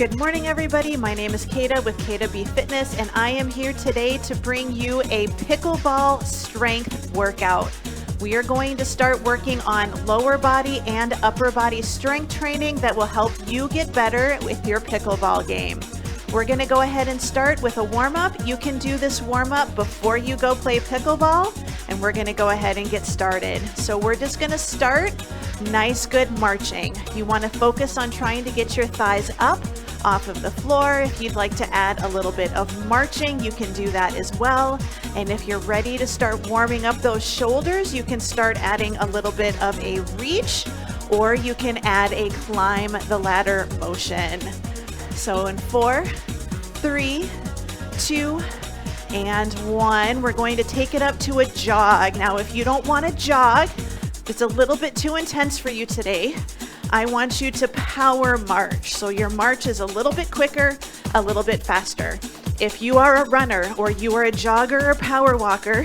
Good morning, everybody. My name is Kata with Kata B Fitness, and I am here today to bring you a pickleball strength workout. We are going to start working on lower body and upper body strength training that will help you get better with your pickleball game. We're going to go ahead and start with a warm-up. You can do this warm-up before you go play pickleball, and we're going to go ahead and get started. So we're just going to start nice, good marching. You want to focus on trying to get your thighs up off of the floor. If you'd like to add a little bit of marching, you can do that as well. And if you're ready to start warming up those shoulders, you can start adding a little bit of a reach, or you can add a climb the ladder motion. So in 4, 3, 2, and 1, we're going to take it up to a jog. Now, if you don't want to jog, it's a little bit too intense for you today. I want you to power march. So your march is a little bit quicker, a little bit faster. If you are a runner or you are a jogger or power walker,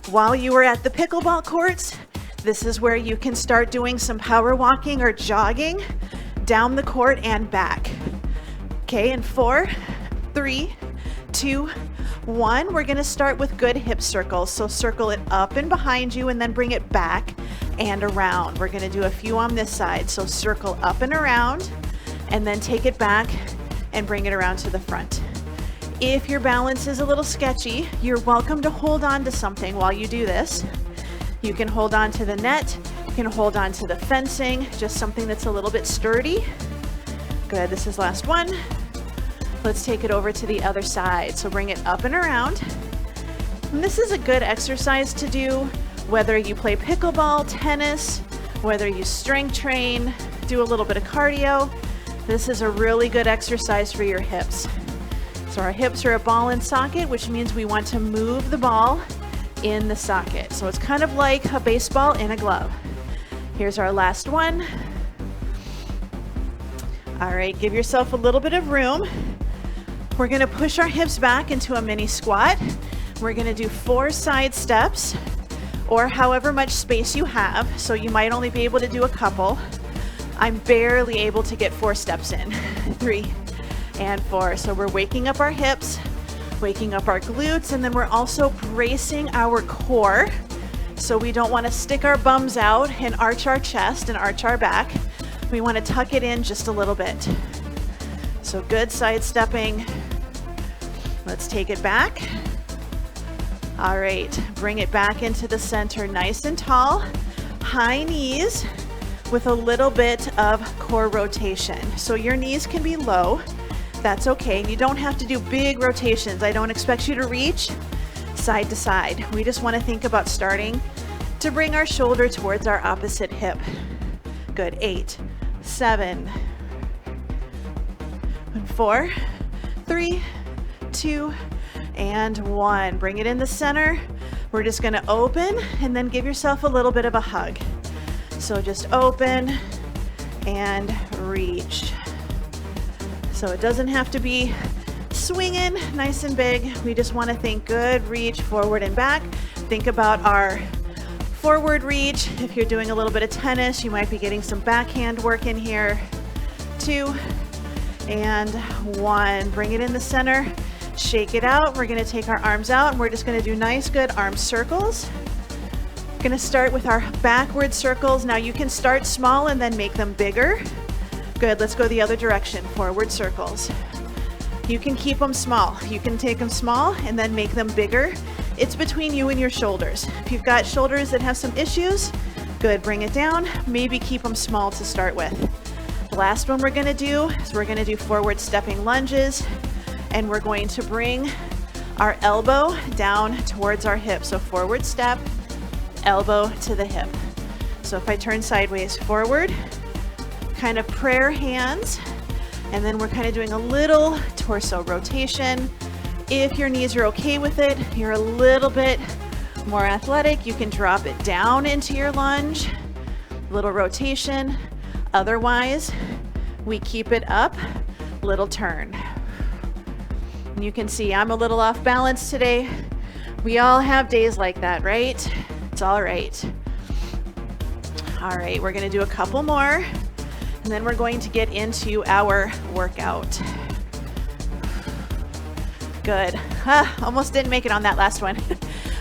while you are at the pickleball courts, this is where you can start doing some power walking or jogging down the court and back. Okay, in 4, 3, 2, 1, we're gonna start with good hip circles. So circle it up and behind you and then bring it back and around. We're gonna do a few on this side. So circle up and around and then take it back and bring it around to the front. If your balance is a little sketchy, you're welcome to hold on to something while you do this. You can hold on to the net, you can hold on to the fencing, just something that's a little bit sturdy. Good, this is last one. Let's take it over to the other side. So bring it up and around. And this is a good exercise to do whether you play pickleball, tennis, whether you strength train, do a little bit of cardio. This is a really good exercise for your hips. So our hips are a ball and socket, which means we want to move the ball in the socket. So it's kind of like a baseball in a glove. Here's our last one. All right, give yourself a little bit of room. We're gonna push our hips back into a mini squat. We're gonna do 4 side steps, or however much space you have. So you might only be able to do a couple. I'm barely able to get 4 steps in. 3 and 4. So we're waking up our hips, waking up our glutes, and then we're also bracing our core. So we don't want to stick our bums out and arch our chest and arch our back. We want to tuck it in just a little bit. So good side stepping. Let's take it back. All right, bring it back into the center, nice and tall. High knees with a little bit of core rotation. So your knees can be low, that's okay. You don't have to do big rotations. I don't expect you to reach side to side. We just want to think about starting to bring our shoulder towards our opposite hip. Good, 8, 7, 4, 3, 2, and 1. Bring it in the center. We're just gonna open and then give yourself a little bit of a hug. So just open and reach. So it doesn't have to be swinging nice and big. We just wanna think good reach forward and back. Think about our forward reach. If you're doing a little bit of tennis, you might be getting some backhand work in here. 2 and 1. Bring it in the center. Shake it out. We're going to take our arms out and we're just going to do nice, good arm circles. We're going to start with our backward circles. Now you can start small and then make them bigger. Good. Let's go the other direction. Forward circles. You can keep them small. You can take them small and then make them bigger. It's between you and your shoulders. If you've got shoulders that have some issues, good. Bring it down. Maybe keep them small to start with. The last one we're going to do is we're going to do forward stepping lunges. And we're going to bring our elbow down towards our hip. So forward step, elbow to the hip. So if I turn sideways forward, kind of prayer hands, and then we're kind of doing a little torso rotation. If your knees are okay with it, you're a little bit more athletic, you can drop it down into your lunge, little rotation. Otherwise, we keep it up, little turn. You can see I'm a little off balance today. We all have days like that, right? It's all right. All right, we're gonna do a couple more. And then we're going to get into our workout. Good. Almost didn't make it on that last one.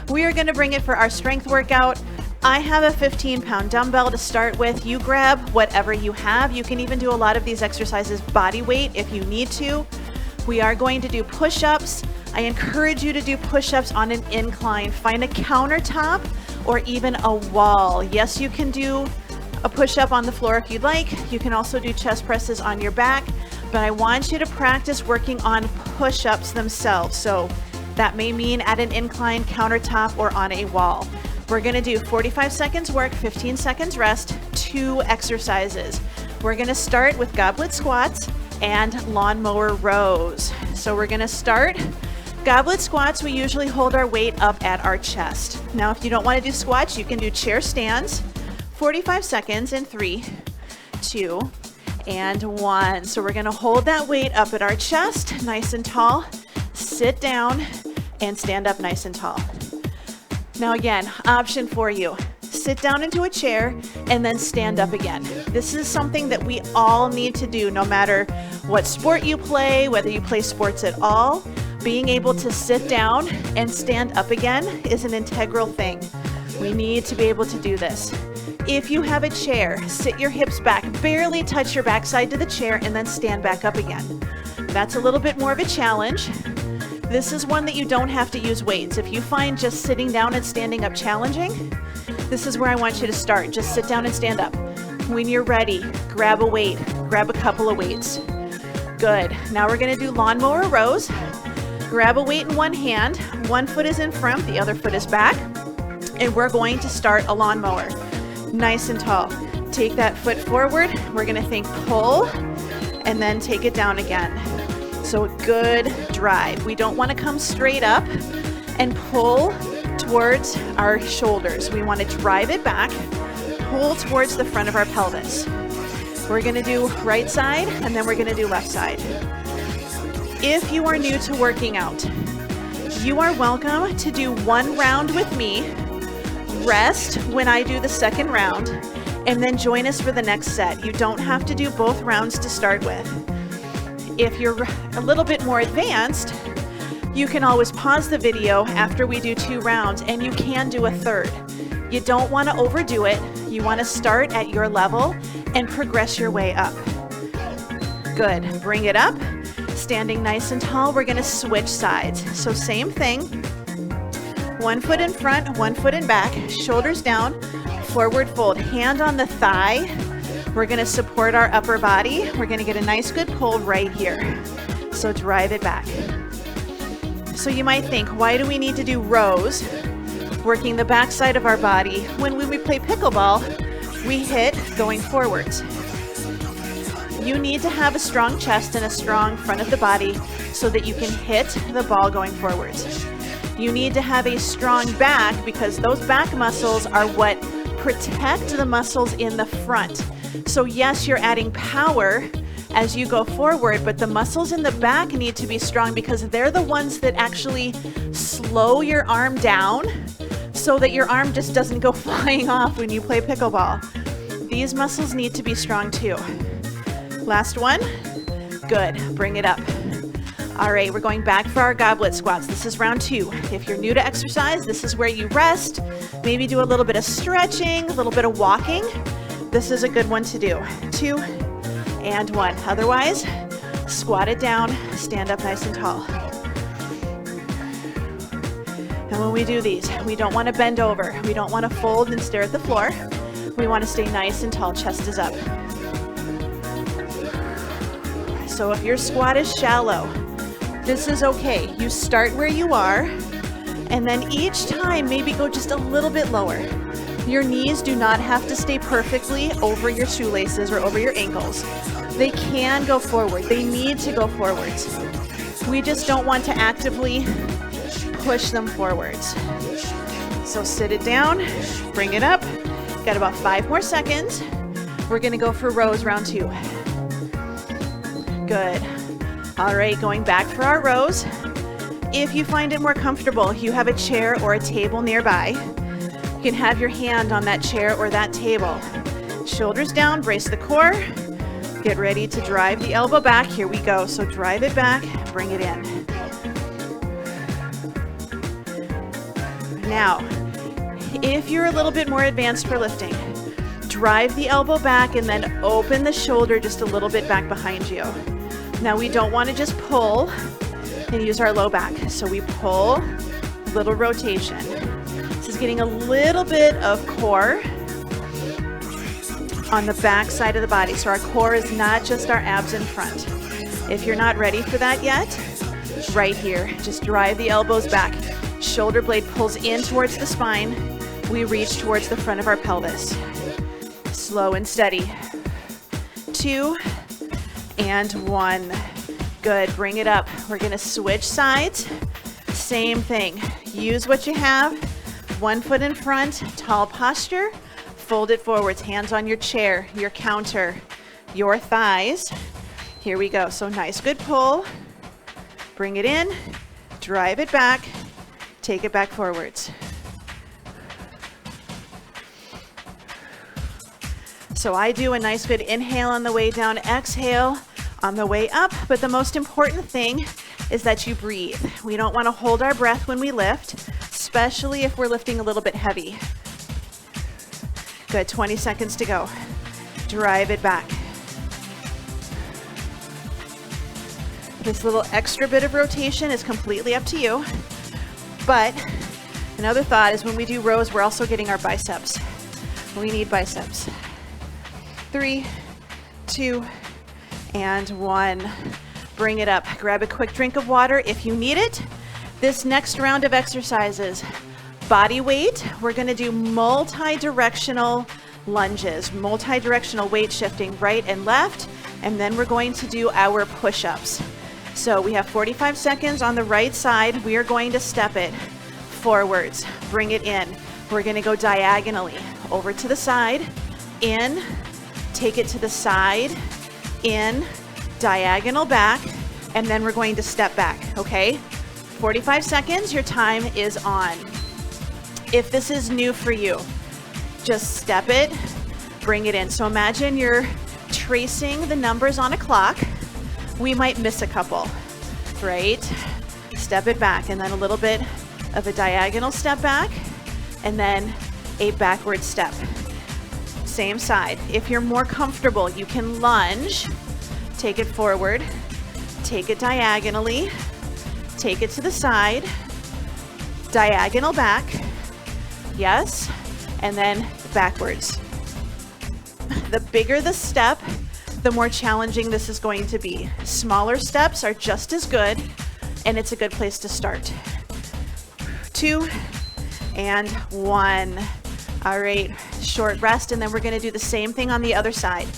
We are going to bring it for our strength workout. I have a 15-pound dumbbell to start with. You grab whatever you have. You can even do a lot of these exercises body weight if you need to. We are going to do push-ups. I encourage you to do push-ups on an incline. Find a countertop or even a wall. Yes, you can do a push-up on the floor if you'd like. You can also do chest presses on your back, but I want you to practice working on push-ups themselves. So that may mean at an incline, countertop, or on a wall. We're gonna do 45 seconds work, 15 seconds rest, 2 exercises. We're gonna start with Goblet Squats and Lawnmower Rows. So we're gonna start Goblet Squats. We usually hold our weight up at our chest. Now, if you don't wanna do squats, you can do chair stands. 45 seconds in 3, 2, and 1. So we're gonna hold that weight up at our chest, nice and tall, sit down, and stand up nice and tall. Now again, option for you. Sit down into a chair and then stand up again. This is something that we all need to do no matter what sport you play, whether you play sports at all. Being able to sit down and stand up again is an integral thing. We need to be able to do this. If you have a chair, sit your hips back, barely touch your backside to the chair, and then stand back up again. That's a little bit more of a challenge. This is one that you don't have to use weights. If you find just sitting down and standing up challenging, this is where I want you to start. Just sit down and stand up. When you're ready, grab a weight, grab a couple of weights. Good. Now we're gonna do Lawnmower Rows. Grab a weight in one hand, one foot is in front, the other foot is back, and we're going to start a lawnmower. Nice and tall. Take that foot forward. We're gonna think pull, and then take it down again. So a good drive. We don't want to come straight up and pull towards our shoulders. We want to drive it back, pull towards the front of our pelvis. We're going to do right side and then we're going to do left side. If you are new to working out, you are welcome to do 1 round with me, rest when I do the second round, and then join us for the next set. You don't have to do both rounds to start with. If you're a little bit more advanced, you can always pause the video after we do 2 rounds and you can do a third. You don't want to overdo it. You want to start at your level and progress your way up. Good. Bring it up. Standing nice and tall, we're going to switch sides. So same thing. 1 foot in front, 1 foot in back, shoulders down, forward fold, hand on the thigh. We're gonna support our upper body. We're gonna get a nice good pull right here. So drive it back. So you might think, why do we need to do rows, working the back side of our body, when we play pickleball, we hit going forwards. You need to have a strong chest and a strong front of the body so that you can hit the ball going forwards. You need to have a strong back because those back muscles are what protect the muscles in the front. So yes, you're adding power as you go forward, but the muscles in the back need to be strong because they're the ones that actually slow your arm down so that your arm just doesn't go flying off when you play pickleball. These muscles need to be strong too. Last one. Good. Bring it up. All right, we're going back for our Goblet Squats. This is round 2. If you're new to exercise, this is where you rest, maybe do a little bit of stretching, a little bit of walking. This is a good one to do. 2 and 1. Otherwise, squat it down, stand up nice and tall. And when we do these, we don't want to bend over. We don't want to fold and stare at the floor. We want to stay nice and tall, chest is up. So if your squat is shallow, this is okay. You start where you are, and then each time maybe go just a little bit lower. Your knees do not have to stay perfectly over your shoelaces or over your ankles. They can go forward. They need to go forwards. We just don't want to actively push them forwards. So sit it down, bring it up. Got about 5 more seconds. We're gonna go for rows round 2. Good. All right, going back for our rows. If you find it more comfortable, you have a chair or a table nearby. You can have your hand on that chair or that table. Shoulders down, brace the core. Get ready to drive the elbow back. Here we go. So drive it back, bring it in. Now, if you're a little bit more advanced for lifting, drive the elbow back and then open the shoulder just a little bit back behind you. Now we don't want to just pull and use our low back. So we pull, little rotation. This is getting a little bit of core on the back side of the body. So our core is not just our abs in front. If you're not ready for that yet, right here, just drive the elbows back. Shoulder blade pulls in towards the spine. We reach towards the front of our pelvis. Slow and steady. 2 and 1. Good, bring it up. We're gonna switch sides. Same thing. Use what you have. 1 foot in front, tall posture. Fold it forwards, hands on your chair, your counter, your thighs. Here we go. So nice, good pull. Bring it in, drive it back, take it back forwards. So I do a nice good inhale on the way down, exhale on the way up, but the most important thing is that you breathe. We don't want to hold our breath when we lift, especially if we're lifting a little bit heavy. Good, 20 seconds to go. Drive it back. This little extra bit of rotation is completely up to you, but another thought is when we do rows, we're also getting our biceps. We need biceps. 3, 2, and 1. Bring it up. Grab a quick drink of water if you need it. This next round of exercises, body weight, we're going to do multi-directional lunges, multi-directional weight shifting right and left, and then we're going to do our push-ups. So we have 45 seconds on the right side. We are going to step it forwards, bring it in. We're going to go diagonally over to the side, in, take it to the side, in, diagonal back, and then we're going to step back, okay? 45 seconds, your time is on. If this is new for you, just step it, bring it in. So imagine you're tracing the numbers on a clock. We might miss a couple, right? Step it back, and then a little bit of a diagonal step back, and then a backward step. Same side. If you're more comfortable, you can lunge, take it forward, take it diagonally, take it to the side, diagonal back, yes, and then backwards. The bigger the step, the more challenging this is going to be. Smaller steps are just as good, and it's a good place to start. 2 and 1. All right, short rest, and then we're gonna do the same thing on the other side.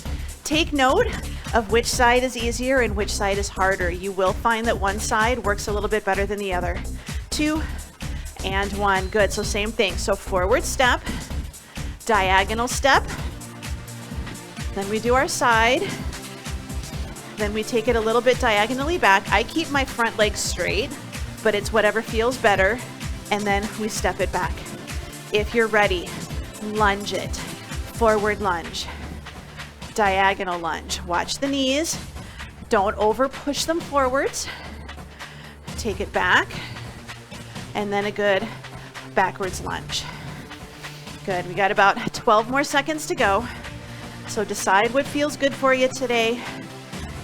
Take note of which side is easier and which side is harder. You will find that one side works a little bit better than the other. 2 and 1, good, so same thing. So forward step, diagonal step, then we do our side, then we take it a little bit diagonally back. I keep my front leg straight, but it's whatever feels better, and then we step it back. If you're ready, lunge it, forward lunge, diagonal lunge. Watch the knees, don't over push them forwards. Take it back, and then a good backwards lunge. Good, we got about 12 more seconds to go. So decide what feels good for you today.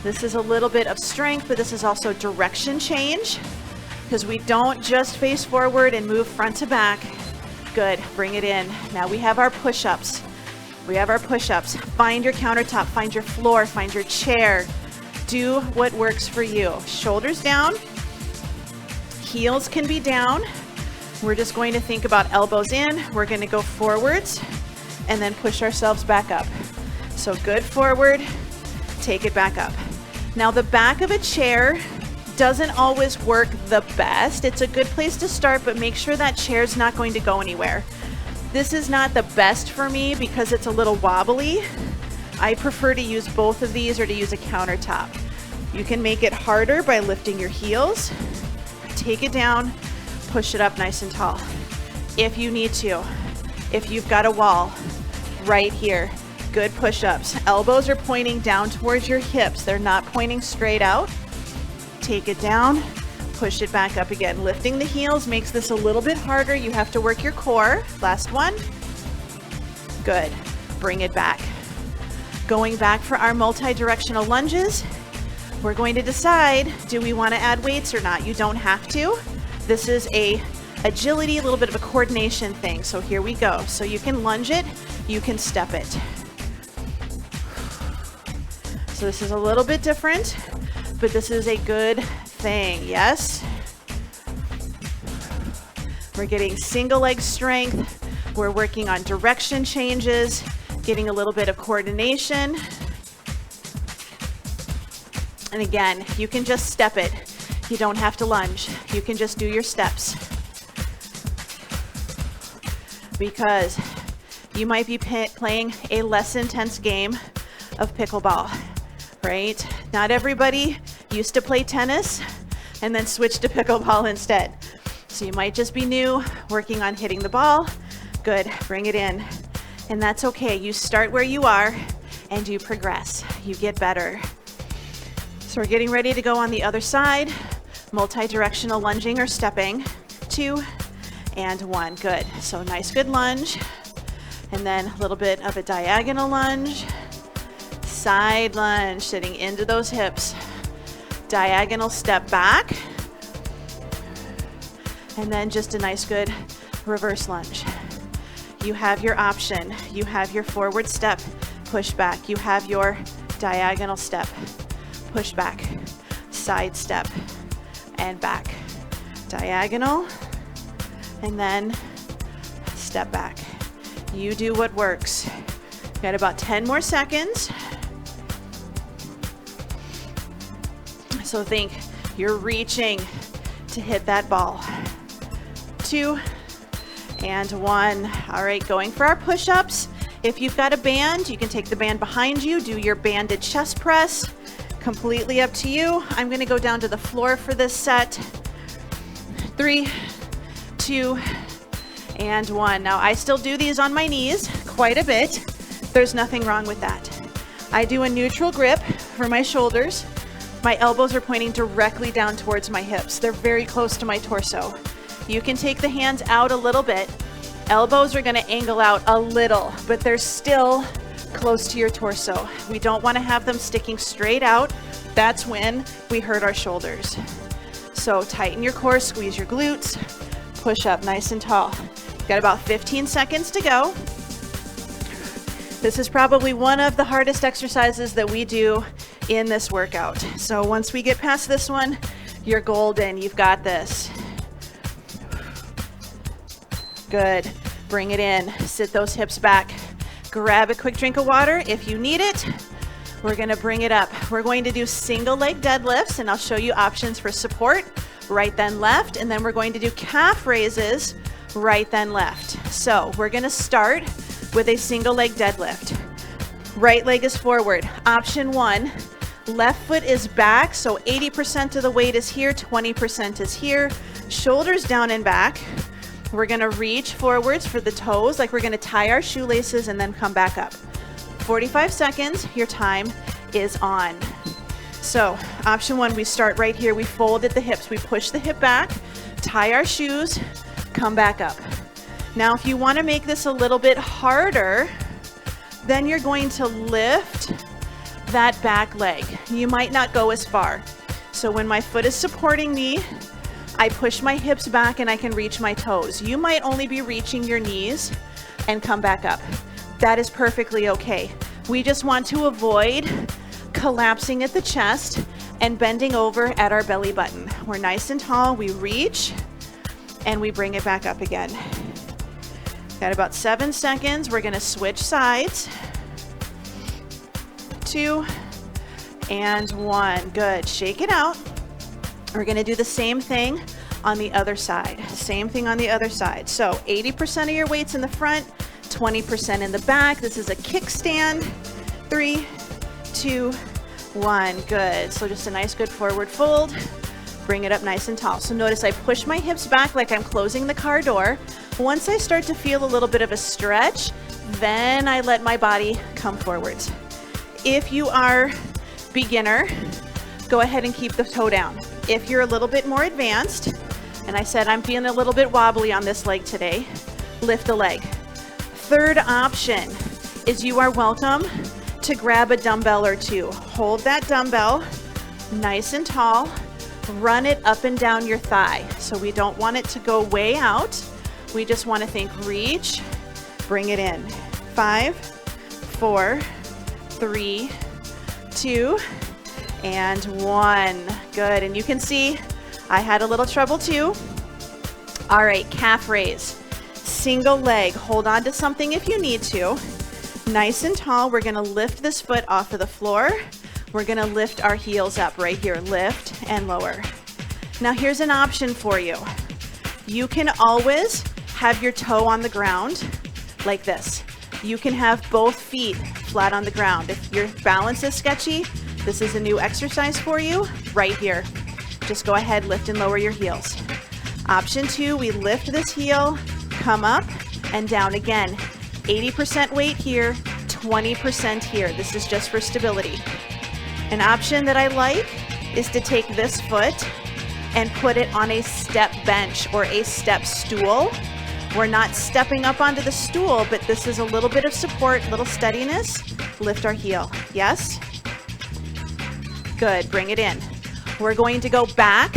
This is a little bit of strength, but this is also direction change, because we don't just face forward and move front to back. Good, bring it in. Now we have our push-ups. We have our push-ups. Find your countertop, find your floor, find your chair. Do what works for you. Shoulders down, heels can be down. We're just going to think about elbows in. We're going to go forwards and then push ourselves back up. So good forward, take it back up. Now the back of a chair doesn't always work the best. It's a good place to start, but make sure that chair's not going to go anywhere. This is not the best for me because it's a little wobbly. I prefer to use both of these or to use a countertop. You can make it harder by lifting your heels, take it down, push it up nice and tall. If you need to, if you've got a wall right here, Good push-ups. Elbows are pointing down towards your hips. They're not pointing straight out. Take it down, push it back up again. Lifting the heels makes this a little bit harder. You have to work your core. Last one. Good. Bring it back. Going back for our multi-directional lunges. We're going to decide, do we want to add weights or not? You don't have to. This is a agility, a little bit of a coordination thing. So here we go. So you can lunge it, you can step it. So this is a little bit different, but this is a good thing, yes? We're getting single leg strength. We're working on direction changes, getting a little bit of coordination. And again, you can just step it. You don't have to lunge. You can just do your steps. Because you might be playing a less intense game of pickleball, right? Not everybody used to play tennis and then switch to pickleball instead. So you might just be new, working on hitting the ball. Good, bring it in. And that's okay. You start where you are and you progress. You get better. So we're getting ready to go on the other side. Multi-directional lunging or stepping. 2 and 1, good. So nice good lunge. And then a little bit of a diagonal lunge. Side lunge, sitting into those hips. Diagonal step back. And then just a nice good reverse lunge. You have your option. You have your forward step, push back. You have your diagonal step, push back, side step, and back. Diagonal, and then step back. You do what works. Got about 10 more seconds. So think you're reaching to hit that ball. 2 and 1. All right, going for our push-ups. If you've got a band, you can take the band behind you, do your banded chest press. Completely up to you. I'm gonna go down to the floor for this set. 3, 2, and 1. Now I still do these on my knees quite a bit. There's nothing wrong with that. I do a neutral grip for my shoulders. My elbows are pointing directly down towards my hips. They're very close to my torso. You can take the hands out a little bit. Elbows are gonna angle out a little, but they're still close to your torso. We don't wanna have them sticking straight out. That's when we hurt our shoulders. So tighten your core, squeeze your glutes, push up nice and tall. Got about 15 seconds to go. This is probably one of the hardest exercises that we do in this workout. So once we get past this one, you're golden, you've got this. Good, bring it in, sit those hips back. Grab a quick drink of water if you need it. We're gonna bring it up. We're going to do single leg deadlifts, and I'll show you options for support, right then left, and then we're going to do calf raises, right then left. So we're gonna start with a single leg deadlift. Right leg is forward. Option 1, left foot is back, so 80% of the weight is here, 20% is here. Shoulders down and back. We're gonna reach forwards for the toes, like we're gonna tie our shoelaces and then come back up. 45 seconds, your time is on. So option 1, we start right here. We fold at the hips. We push the hip back, tie our shoes, come back up. Now, if you wanna make this a little bit harder, then you're going to lift that back leg. You might not go as far. So when my foot is supporting me, I push my hips back and I can reach my toes. You might only be reaching your knees and come back up. That is perfectly okay. We just want to avoid collapsing at the chest and bending over at our belly button. We're nice and tall, we reach, and we bring it back up again. Got about 7 seconds. We're gonna switch sides. 2 and 1, good. Shake it out. We're gonna do the same thing on the other side. Same thing on the other side. So 80% of your weight's in the front, 20% in the back. This is a kickstand. 3, 2, 1, good. So just a nice good forward fold. Bring it up nice and tall. So notice I push my hips back like I'm closing the car door. Once I start to feel a little bit of a stretch, Then I let my body come forwards. If you are beginner, go ahead and keep the toe down. If you're a little bit more advanced, and I said I'm feeling a little bit wobbly on this leg today, lift the leg. Third option is you are welcome to grab a dumbbell or two. Hold that dumbbell nice and tall, run it up and down your thigh. So we don't want it to go way out. We just want to think reach, bring it in. 5, 4, 3, 2, and 1. Good, and you can see I had a little trouble too. All right, calf raise. Single leg, hold on to something if you need to. Nice and tall, we're gonna lift this foot off of the floor. We're gonna lift our heels up right here, lift and lower. Now here's an option for you. You can always have your toe on the ground like this. You can have both feet flat on the ground. If your balance is sketchy, this is a new exercise for you right here. Just go ahead, lift and lower your heels. Option 2, we lift this heel, come up and down again. 80% weight here, 20% here. This is just for stability. An option that I like is to take this foot and put it on a step bench or a step stool. We're not stepping up onto the stool, but this is a little bit of support, little steadiness. Lift our heel. Yes? Good, bring it in. We're going to go back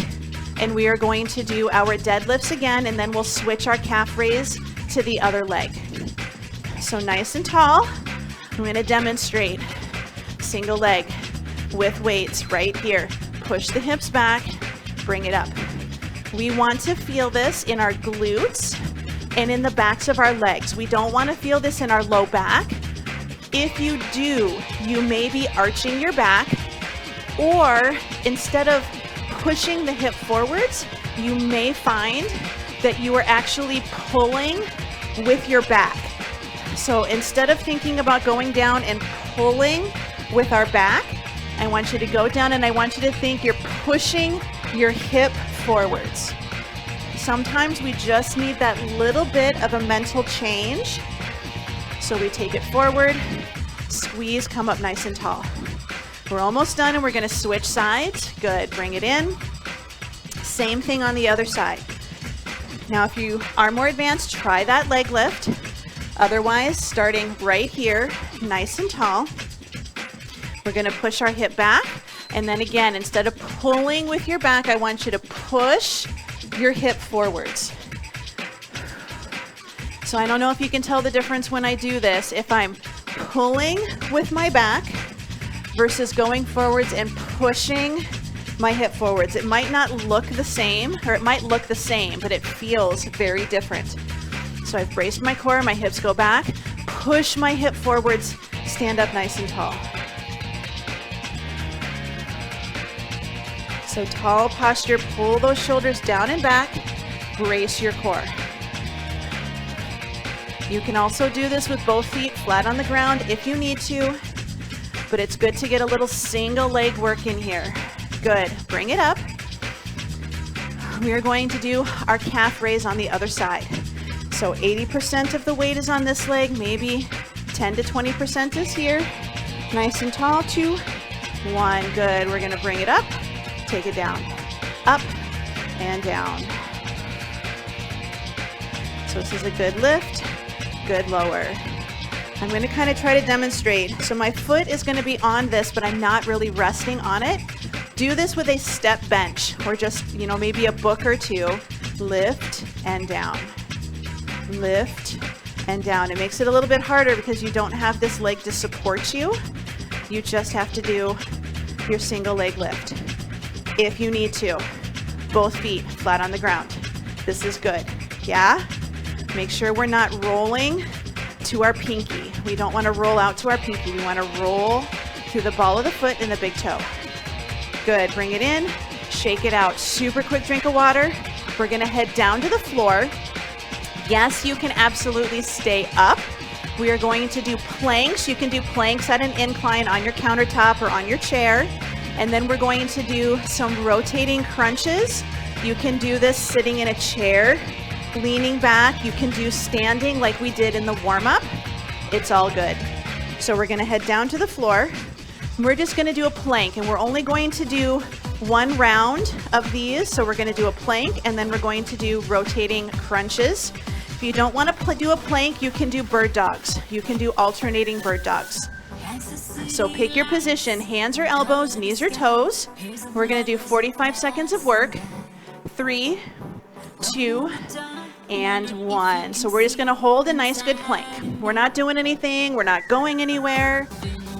and we are going to do our deadlifts again, and then we'll switch our calf raise to the other leg. So nice and tall. I'm going to demonstrate single leg with weights right here. Push the hips back, bring it up. We want to feel this in our glutes and in the backs of our legs. We don't want to feel this in our low back. If you do, you may be arching your back, or instead of pushing the hip forwards, you may find that you are actually pulling with your back. So instead of thinking about going down and pulling with our back, I want you to go down and I want you to think you're pushing your hip forwards. Sometimes we just need that little bit of a mental change. So we take it forward, squeeze, come up nice and tall. We're almost done and we're going to switch sides. Good, bring it in. Same thing on the other side. Now if you are more advanced, try that leg lift. Otherwise, starting right here, nice and tall, we're going to push our hip back. And then again, instead of pulling with your back, I want you to push your hip forwards. So I don't know if you can tell the difference when I do this, if I'm pulling with my back versus going forwards and pushing my hip forwards. It might not look the same, or it might look the same, but it feels very different. So I've braced my core, my hips go back, push my hip forwards, stand up nice and tall. So tall posture, pull those shoulders down and back, brace your core. You can also do this with both feet flat on the ground if you need to, but it's good to get a little single leg work in here. Good, bring it up. We are going to do our calf raise on the other side. So 80% of the weight is on this leg, maybe 10 to 20% is here. Nice and tall, 2, 1, good. We're gonna bring it up, take it down, up and down. So this is a good lift, good lower. I'm going to kind of try to demonstrate. So my foot is going to be on this, but I'm not really resting on it. Do this with a step bench or just, maybe a book or two. Lift and down. Lift and down. It makes it a little bit harder because you don't have this leg to support you. You just have to do your single leg lift. If you need to, both feet flat on the ground. This is good. Yeah? Make sure we're not rolling to our pinky. We don't want to roll out to our pinky. We want to roll through the ball of the foot and the big toe. Good, bring it in, shake it out. Super quick drink of water. We're gonna head down to the floor. Yes, you can absolutely stay up. We are going to do planks. You can do planks at an incline on your countertop or on your chair. And then we're going to do some rotating crunches. You can do this sitting in a chair, leaning back. You can do standing like we did in the warm-up, It's all good. So we're gonna head down to the floor. We're just gonna do a plank, and we're only going to do one round of these. So we're gonna do a plank, and then we're going to do rotating crunches. If you don't wanna do a plank, you can do bird dogs. You can do alternating bird dogs. So pick your position, hands or elbows, knees or toes. We're gonna do 45 seconds of work. 3, 2, and 1. So we're just gonna hold a nice good plank. We're not doing anything, we're not going anywhere.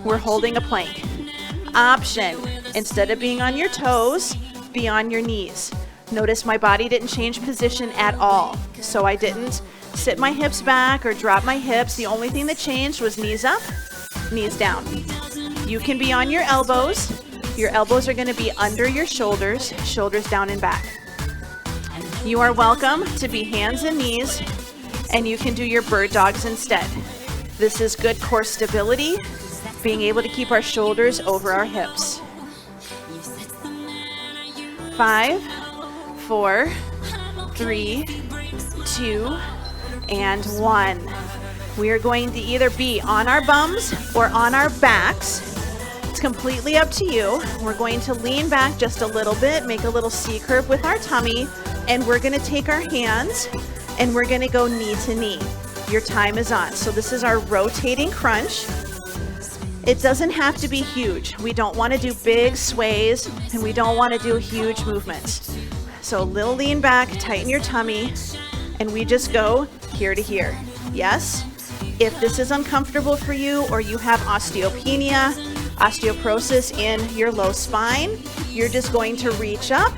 We're holding a plank. Option, instead of being on your toes, be on your knees. Notice my body didn't change position at all. So I didn't sit my hips back or drop my hips. The only thing that changed was knees up, knees down. You can be on your elbows. Your elbows are gonna be under your shoulders, shoulders down and back. You are welcome to be hands and knees, and you can do your bird dogs instead. This is good core stability, being able to keep our shoulders over our hips. 5, 4, 3, 2, and 1. We are going to either be on our bums or on our backs. It's completely up to you. We're going to lean back just a little bit, make a little C curve with our tummy, and we're gonna take our hands and we're gonna go knee to knee. Your time is on. So this is our rotating crunch. It doesn't have to be huge. We don't wanna do big sways, and we don't wanna do huge movements. So a little lean back, tighten your tummy, and we just go here to here. Yes? If this is uncomfortable for you, or you have osteopenia, osteoporosis in your low spine, you're just going to reach up,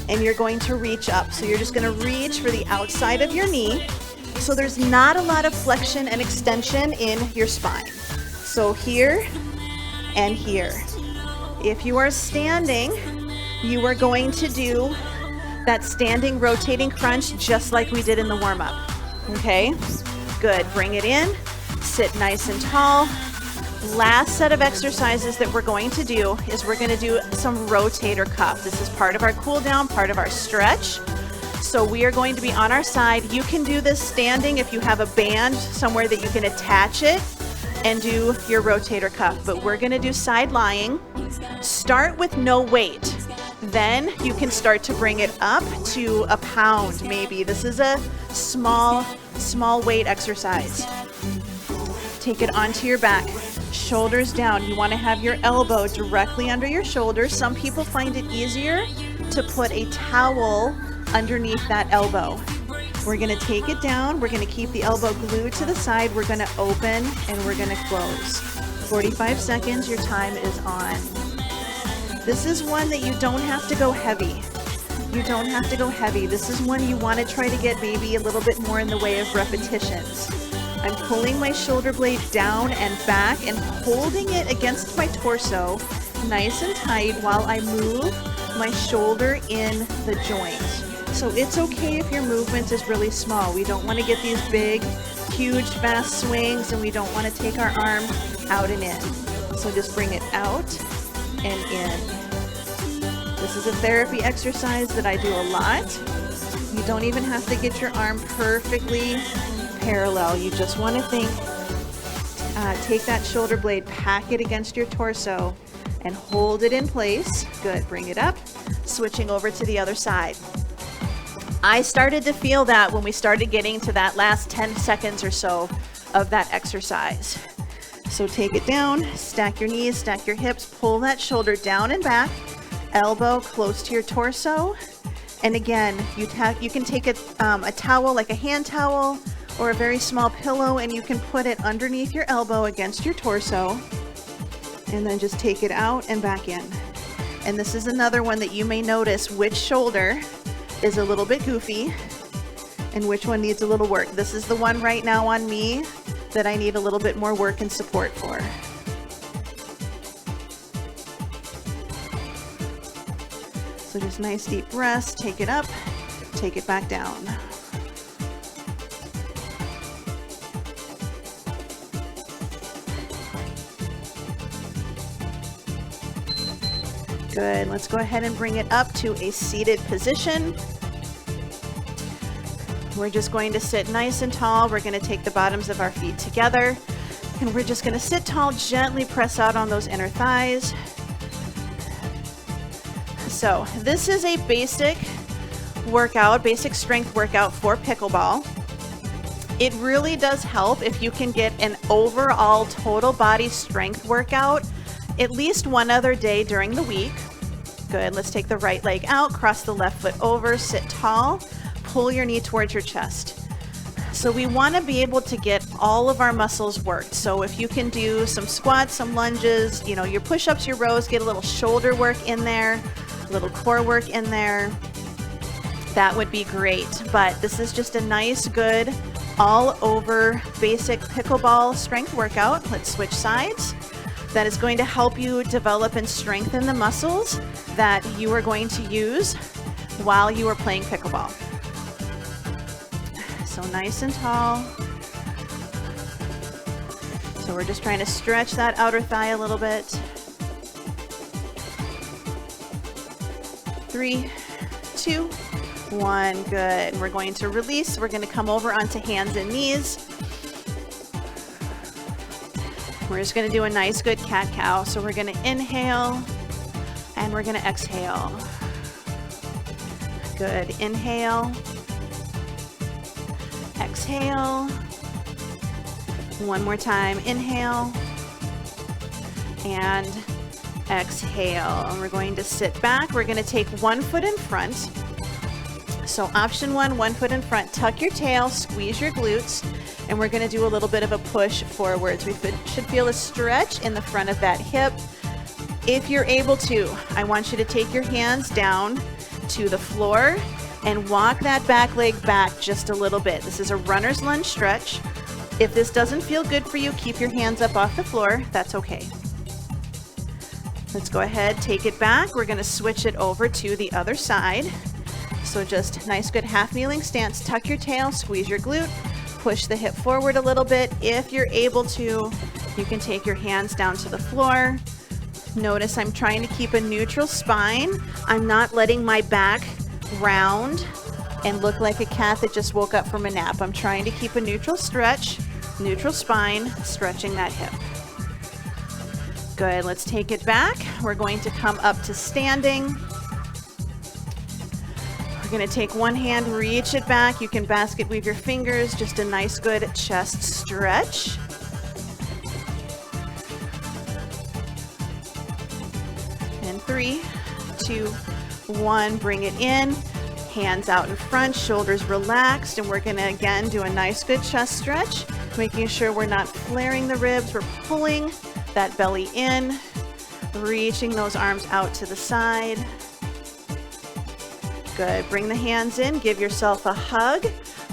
and you're going to reach up. So you're just gonna reach for the outside of your knee. So there's not a lot of flexion and extension in your spine. So here and here. If you are standing, you are going to do that standing rotating crunch just like we did in the warm-up. Okay? Good. Bring it in. Sit nice and tall. Last set of exercises that we're going to do is we're going to do some rotator cuff. This is part of our cool down, part of our stretch. So we are going to be on our side. You can do this standing if you have a band somewhere that you can attach it and do your rotator cuff, but we're gonna do side lying. Start with no weight. Then you can start to bring it up to a pound maybe. This is a small weight exercise. Take it onto your back, shoulders down. You wanna have your elbow directly under your shoulder. Some people find it easier to put a towel underneath that elbow. We're gonna take it down. We're gonna keep the elbow glued to the side. We're gonna open and we're gonna close. 45 seconds, your time is on. This is one that you don't have to go heavy. You don't have to go heavy. This is one you wanna try to get maybe a little bit more in the way of repetitions. I'm pulling my shoulder blade down and back and holding it against my torso nice and tight while I move my shoulder in the joint. So it's okay if your movement is really small. We don't want to get these big, huge, fast swings, and we don't want to take our arm out and in. So just bring it out and in. This is a therapy exercise that I do a lot. You don't even have to get your arm perfectly parallel. You just want to think, take that shoulder blade, pack it against your torso, and hold it in place. Good, bring it up. Switching over to the other side. I started to feel that when we started getting to that last 10 seconds or so of that exercise. So take it down, stack your knees, stack your hips, pull that shoulder down and back, elbow close to your torso. And again, you can take a towel, like a hand towel or a very small pillow, and you can put it underneath your elbow against your torso, and then just take it out and back in. And this is another one that you may notice which shoulder is a little bit goofy and which one needs a little work. This is the one right now on me that I need a little bit more work and support for. So just nice deep breaths, take it up, take it back down. Good, let's go ahead and bring it up to a seated position. We're just going to sit nice and tall. We're going to take the bottoms of our feet together. And we're just gonna sit tall, gently press out on those inner thighs. So this is a basic workout, basic strength workout for pickleball. It really does help if you can get an overall total body strength workout at least one other day during the week. Good, let's take the right leg out, cross the left foot over, sit tall, pull your knee towards your chest. So we want to be able to get all of our muscles worked. So if you can do some squats, some lunges, you know, your push-ups, your rows, get a little shoulder work in there, a little core work in there, that would be great. But this is just a nice, good, all over basic pickleball strength workout. Let's switch sides. That is going to help you develop and strengthen the muscles that you are going to use while you are playing pickleball. So nice and tall. So we're just trying to stretch that outer thigh a little bit. 3, 2, 1, good. We're going to release. We're going to come over onto hands and knees. We're just going to do a nice, good cat-cow. So we're going to inhale and we're going to exhale. Good. Inhale. Exhale. One more time. Inhale and exhale. And we're going to sit back. We're going to take one foot in front. So option one foot in front. Tuck your tail, squeeze your glutes, and we're going to do a little bit of a push forwards. We should feel a stretch in the front of that hip. If you're able to, I want you to take your hands down to the floor and walk that back leg back just a little bit. This is a runner's lunge stretch. If this doesn't feel good for you, keep your hands up off the floor. That's okay. Let's go ahead, take it back. We're going to switch it over to the other side. So just nice, good half kneeling stance. Tuck your tail, squeeze your glute, push the hip forward a little bit. If you're able to, you can take your hands down to the floor. Notice I'm trying to keep a neutral spine. I'm not letting my back round and look like a cat that just woke up from a nap. I'm trying to keep a neutral stretch, neutral spine, stretching that hip. Good, let's take it back. We're going to come up to standing. We're going to take one hand, reach it back. You can basket weave your fingers, just a nice good chest stretch. And 3, 2, 1, bring it in. Hands out in front, shoulders relaxed, and we're going to again do a nice good chest stretch, making sure we're not flaring the ribs. We're pulling that belly in, reaching those arms out to the side. Good. Bring the hands in, give yourself a hug.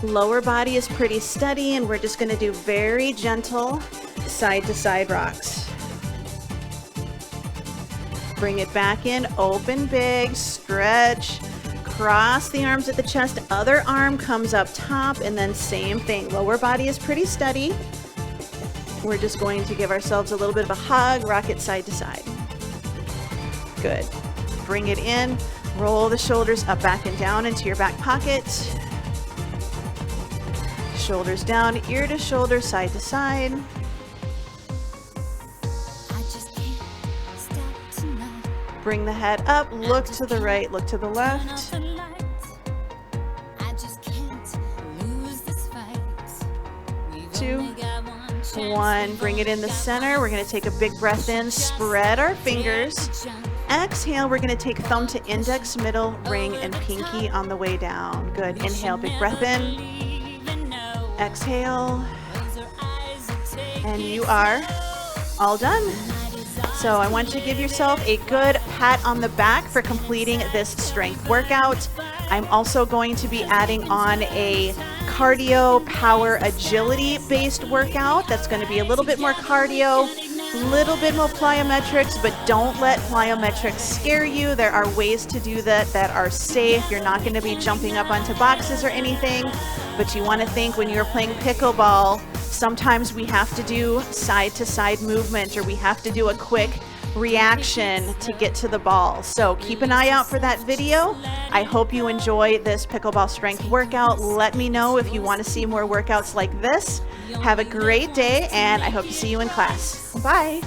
Lower body is pretty steady, and we're just going to do very gentle side to side rocks. Bring it back in, open big, stretch, cross the arms at the chest, other arm comes up top, and then same thing. Lower body is pretty steady. We're just going to give ourselves a little bit of a hug, rock it side to side. Good. Bring it in, roll the shoulders up, back, and down into your back pocket. Shoulders down, ear to shoulder, side to side. Bring the head up, look to the right, look to the left. 2, 1, bring it in the center. We're going to take a big breath in, spread our fingers. Exhale, we're going to take thumb to index, middle, ring, and pinky on the way down. Good. Inhale, big breath in. Exhale. And you are all done. So I want you to give yourself a good pat on the back for completing this strength workout. I'm also going to be adding on a cardio, power, agility-based workout. That's going to be a little bit more cardio, little bit more plyometrics, but don't let plyometrics scare you. There are ways to do that are safe. You're not going to be jumping up onto boxes or anything, but you want to think when you're playing pickleball, sometimes we have to do side-to-side movement, or we have to do a quick reaction to get to the ball. So keep an eye out for that video. I hope you enjoy this pickleball strength workout. Let me know if you want to see more workouts like this. Have a great day, and I hope to see you in class. Bye.